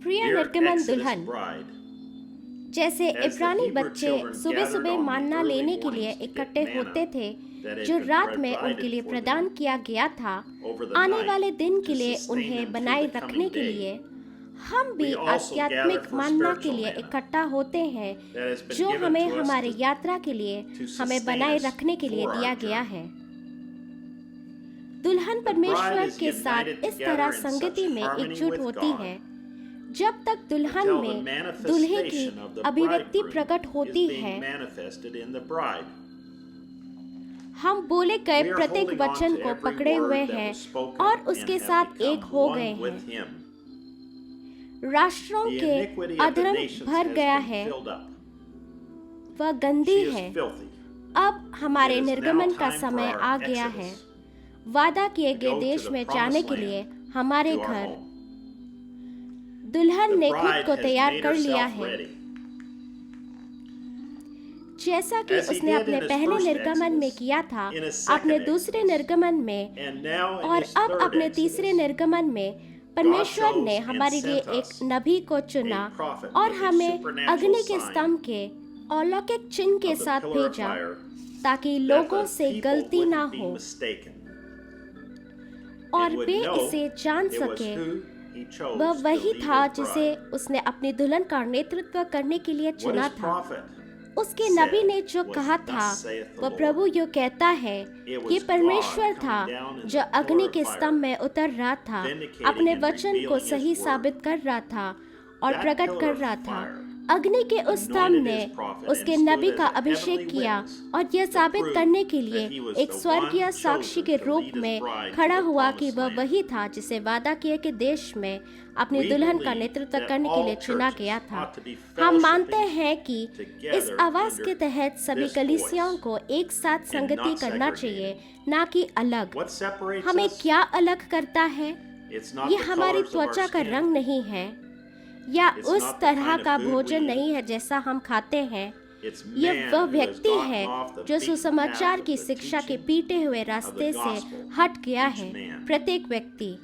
प्रिय Dear निर्गमन Exodus दुल्हन, bride, जैसे as the इब्रानी Hebrew बच्चे children सुबह gathered सुबह on the मानना early लेने के लिए mornings to get इकट्ठे manna होते थे that had जो been रात में उनके provided लिए for प्रदान them किया गया था, over the आने night वाले दिन के to लिए sustain उन्हें them through बनाए the रखने coming के day. लिए हम भी We also gather आध्यात्मिक for मानना के spiritual लिए manna इकट्ठा होते हैं that has been जो given हमें to us हमारी to यात्रा के लिए हमें sustain बनाए us रखने के लिए for our दिया गया journey. है। दुल्हन The bride परमेश्वर is के साथ united इस together तरह in such संगति में harmony एकजुट with होती God है जब तक दुल्हन until the में दूल्हे की manifestation of the अभिव्यक्ति bridegroom प्रकट is होती being है। manifested in the bride. हम बोले गए We are प्रत्येक holding on वचन to को every पकड़े हुए word that हैं was spoken और and उसके have साथ एक become हो one गए with हैं। him. राष्ट्रों The के iniquity of the अधर्म nations भर has गया been है, filled up. वह गंदी She है। is filthy. अब हमारे It is now निर्गमन का time for समय our आ गया है, exodus वादा किए to गए go to देश the में promised जाने के land, लिए हमारे to our घर। home. दुल्हन The ने खुद bride को has तैयार made कर लिया herself है, ready. जैसा कि As he उसने did अपने in his पहले first निर्गमन में exodus, किया था, in his second अपने दूसरे exodus, निर्गमन में and now in और his अब third अपने तीसरे exodus. निर्गमन में परमेश्वर chose ने and हमारे लिए sent एक us नबी को चुना a prophet और with a हमें supernatural अग्नि के sign स्तंभ के अलौकिक चिन्ह के of the साथ pillar of भेजा fire, ताकि that लोगों the से people गलती ना wouldn't be हो mistaken और and would वे know इसे जान it was सके who he chose वह to वही lead था his जिसे bride. उसने अपनी दुल्हन का नेतृत्व करने के लिए What चुना his था। prophet उसके said नबी ने जो was, कहा "Thus था saith the वह Lord." प्रभु यो कहता है It was ये परमेश्वर God था coming down in जो the अग्नि pillar के of स्तंभ fire, में उतर रहा था, vindicating अपने and वचन को revealing his सही word. साबित कर रहा था और That प्रकट pillar कर of रहा था। fire अग्नि के उस स्तंभ anointed ने his prophet उसके and stood नबी as का a अभिषेक heavenly किया witness और यह to साबित prove करने के that लिए he was एक the स्वर्गीय one साक्षी chosen के to रूप lead his में bride to खड़ा the हुआ कि promised वह land. वही था जिसे वादा किए के देश में अपनी We दुल्हन का believe नेतृत्व that करने के all लिए चुना churches गया था। ought to be हम मानते fellowshipping हैं कि इस together आवाज under के तहत सभी this कलीसियाओं voice को एक साथ and संगति not करना segregated. चाहिए, ना कि अलग। What separates हमें us? क्या अलग करता है? It's not ये the हमारी colors of our त्वचा का skin. रंग नहीं है या It's उस not the तरह kind of का food भोजन we नहीं eat. है जैसा हम खाते हैं। It's यह man वह who has व्यक्ति gotten है off the जो beaten सुसमाचार path की of the शिक्षा के teaching पीटे हुए of the रास्ते से gospel. हट गया Each है। man. प्रत्येक व्यक्ति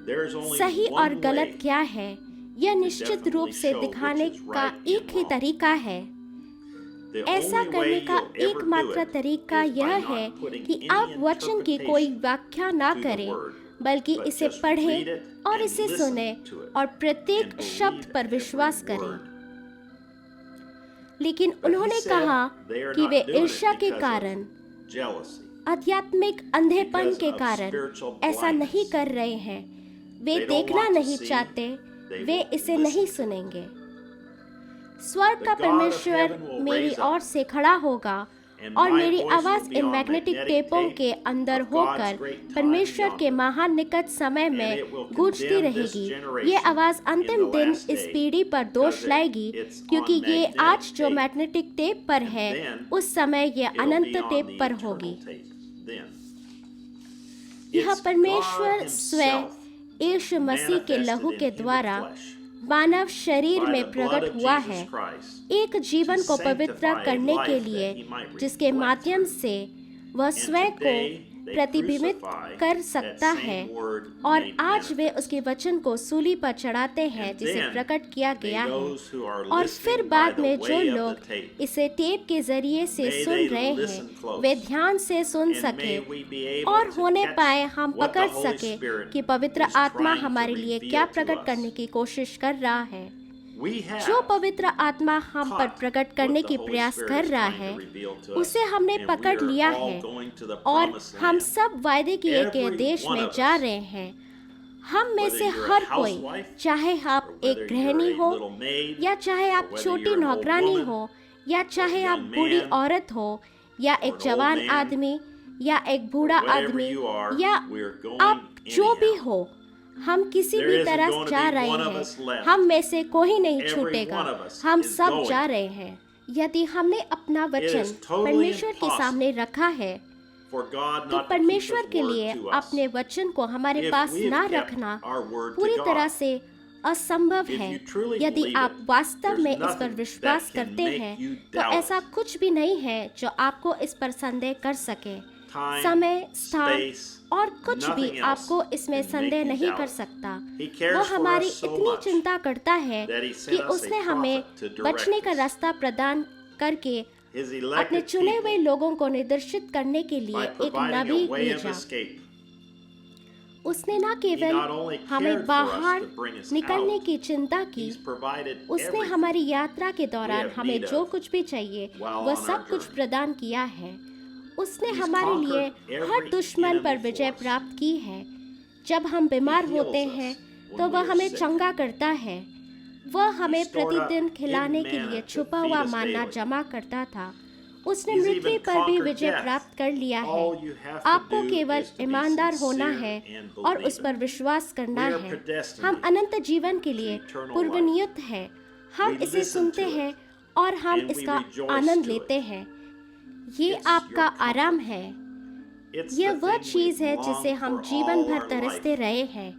There is only सही one और गलत way क्या है यह निश्चित definitely रूप से show दिखाने which is का right and एक ही wrong. तरीका है। The ऐसा only करने way का you'll ever do एकमात्र it तरीका is by यह not है putting कि any आप वचन की कोई व्याख्या ना to the करें, word, बल्कि but इसे just पढ़ें read it और and इसे listen सुनें to it और and प्रत्येक believe शब्द पर every विश्वास करें। word. लेकिन But he उन्होंने said कहा they are कि not वे doing it ईर्ष्या के because of कारण, jealousy. आध्यात्मिक अंधेपन Because के of कारण spiritual ऐसा blindness. नहीं कर रहे हैं। वे They don't देखना want to नहीं see, चाहते, they वे won't इसे listen नहीं to it. सुनेंगे। स्वर्ग The का God of परमेश्वर heaven will मेरी raise up, ओर से खड़ा होगा and और my मेरी voice आवाज will be in on magnetic magnetic टेपों tape के अंदर of God's होकर great time परमेश्वर के beyond. महान निकट समय And में it will गूंजती condemn this रहेगी। generation ये आवाज in अंतिम the दिन last इस day, पीढ़ी पर दोष because लाएगी, it's क्योंकि on ये magnetic आज जो tape. मैग्नेटिक टेप पर है then उस समय ये It'll Anant be on tape the पर eternal होगी। tape then. यह It's परमेश्वर God स्वयं himself यीशु मसीह के manifested लहू in के human द्वारा flesh मानव शरीर by में the blood प्रकट of हुआ Jesus है, Christ एक जीवन to को पवित्र sanctify a करने के life लिए that he might जिसके reflect माध्यम through. से वह And स्वयं को today they प्रतिबिंबित crucify कर that सकता same है word और made आज वे manifest. उसके वचन को सूली पर चढ़ाते हैं And जिसे then प्रकट किया may गया है। those who are और listening फिर by बाद the में जो way of लोग the tape, इसे टेप के जरिए से may सुन they रहे listen हैं close. वे ध्यान से सुन and सके may we be able और to होने catch पाए हम what पकड़ the Holy सके Spirit कि पवित्र is आत्मा trying to हमारे लिए reveal क्या to प्रकट us. करने की कोशिश कर रहा है। We have जो पवित्र आत्मा हम पर caught प्रकट करने what the की Holy प्रयास Spirit कर is रहा trying to है reveal to us, उसे हमने and we पकड़ are लिया all है going to the और promised हम land. सब वायदे किए गए Every देश one में of जा us, रहे हैं। हम में whether से you're a हर कोई, housewife, चाहे or आप whether एक गृहिणी you're a हो little maid, या चाहे or आप whether छोटी you're an old नौकरानी woman, हो या चाहे आप young बूढ़ी man, औरत हो या or एक an old जवान man, आदमी या एक or बूढ़ा whatever आदमी you are, या we're going आप जो भी anyhow. हो, हम किसी There भी isn't तरह going to जा be रहे one of हैं। us left. हम में से कोई नहीं Every छूटेगा, one of us हम is सब going. जा रहे हैं। यदि हमने अपना वचन is totally परमेश्वर के impossible सामने रखा है For God तो not to keep परमेश्वर his के word लिए to us. अपने वचन को हमारे If पास we have ना kept रखना our word to पूरी God. तरह से असंभव If है। you truly यदि believe आप it, वास्तव there's में इस पर nothing विश्वास that can करते make हैं you तो doubt ऐसा कुछ भी नहीं है जो आपको इस पर संदेह कर सके। time, समय, स्थान space, और कुछ भी nothing else आपको इसमें can make संदेह you नहीं doubt कर it. सकता। He cares वो for हमारी us so इतनी much चिंता करता है that he कि sent us उसने a हमें prophet to बचने direct का us. रास्ता प्रदान करके His अपने elected चुने हुए people लोगों को निर्देशित करने के लिए by एक providing a Nabi way of भेजा। escape. उसने न He केवल not only हमें cared for us बाहर to bring us निकलने out, की चिंता की, He's provided उसने everything हमारी यात्रा के दौरान have हमें need जो of कुछ भी चाहिए while वो on सब our कुछ journey. प्रदान किया है। उसने He's हमारे लिए conquered हर every दुश्मन पर enemy विजय for us. प्राप्त की है। जब हम बीमार He heals होते us हैं when तो we वह are हमें sick. चंगा करता है। वह हमें stored up प्रतिदिन खिलाने hidden के manna लिए to छुपा feed हुआ us मानना daily. जमा करता था। उसने He's मृत्यु even पर भी conquered विजय death. प्राप्त कर लिया है। All you have to आपको do केवल is to be ईमानदार होना sincere है and और believe उस पर it. विश्वास करना We are है। predestined हम अनंत जीवन के लिए to eternal पूर्व life. नियुक्त हैं। हम We इसे listen सुनते to it, हैं और हम and we इसका rejoice आनंद to लेते it. हैं। ये It's आपका your comfort. आराम है। It's यह the वह thing चीज we've है longed जिसे हम for जीवन all भर our तरसते life. रहे हैं।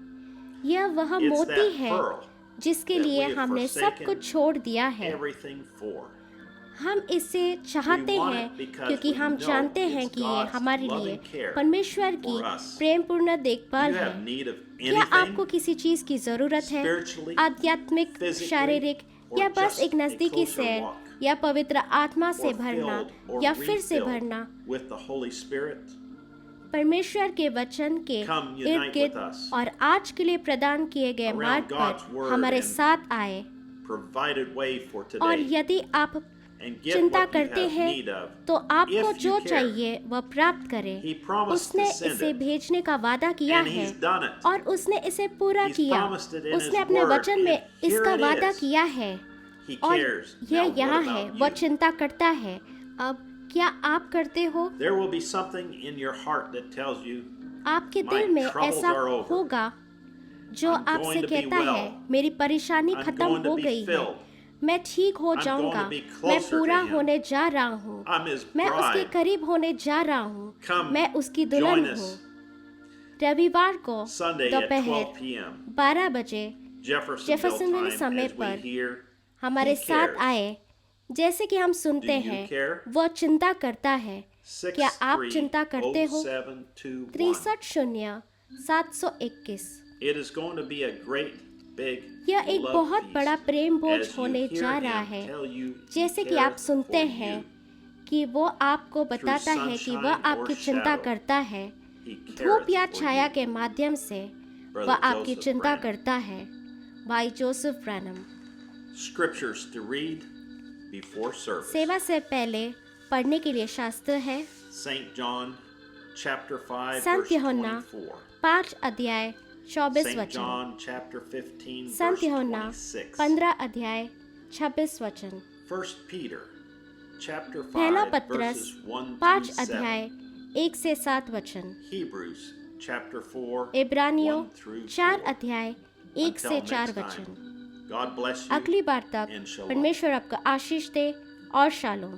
यह वह It's मोती that है pearl जिसके that लिए we have हमने सब forsaken कुछ छोड़ दिया है। everything for. हम इसे चाहते We want हैं it because क्योंकि we हम know जानते हैं it's कि ये God's हमारे loving लिए care परमेश्वर की for us. प्रेमपूर्ण देखभाल You है। have need of क्या anything, आपको किसी चीज की जरूरत है? spiritually, आध्यात्मिक, physically, शारीरिक or या बस just एक a नजदीकी closer सैर walk, या पवित्र आत्मा से or भरना filled or या फिर से refilled भरना with the Holy Spirit? परमेश्वर के वचन के Come इर्द unite गिर्द with us. और आज के लिए प्रदान किए गए Around मार्ग God's पर word हमारे and साथ आए। Provided way for और today. यदि आप And get चिंता what you करते have हैं need of. तो आपको if you जो care. चाहिए वह प्राप्त करें। He promised उसने to send इसे it. भेजने का वादा किया And है he's done it. और उसने इसे पूरा He's किया। promised it in उसने his अपने word, वचन में and here इसका it वादा is. किया है He और cares. Now, यह what यहाँ about है। you? वह चिंता करता है। अब क्या आप करते हो? There will be something in your heart that tells you, आपके My दिल में troubles ऐसा are over. होगा जो I'm आपसे going to be कहता है well. मेरी परेशानी I'm खत्म going to हो be गई है, filled. मैं ठीक हो I'm जाऊंगा, going to be मैं closer to पूरा him. होने जा रहा हूँ, I'm his मैं उसके bride. करीब होने जा रहा हूँ, Come मैं उसकी दुल्हन join us हूँ। रविवार को Sunday at 12 दोपहर p.m. 12 बजे Jeffersonville जेफरसनविल time समय as we पर hear. हमारे He साथ cares. आए। जैसे कि हम सुनते Do you हैं care? वो चिंता करता है। क्या आप चिंता करते हो? 630-721. 630721। It is going to be a great big यह एक love बहुत feast बड़ा प्रेम भोज as you होने hear जा him रहा है। tell you he जैसे कि cares आप सुनते for हैं you. कि वो आपको बताता है कि वह sunshine आपकी or चिंता shadow, करता है। He धूप careth या for छाया you. के माध्यम से Brother वह आपकी Joseph चिंता Branham. करता है। भाई Joseph Branham. Scriptures to read before service. सेवा से पहले पढ़ने के लिए शास्त्र है St. John chapter 5 संत verse यूहन्ना 24. 5 अध्याय 24 St. वचन। John chapter 15 संत verse यूहन्ना 26. 15 अध्याय 26 वचन। 1 Peter chapter पहला 5 पत्रस verses 1 5 through 7. अध्याय 1 से 7 वचन। Hebrews chapter 4 इब्रानियों 1 through 4 4. अध्याय 1 से Until 4 next वचन। time, God bless you अगली बार तक and shalom. परमेश्वर आपको आशीष दे और शालोम।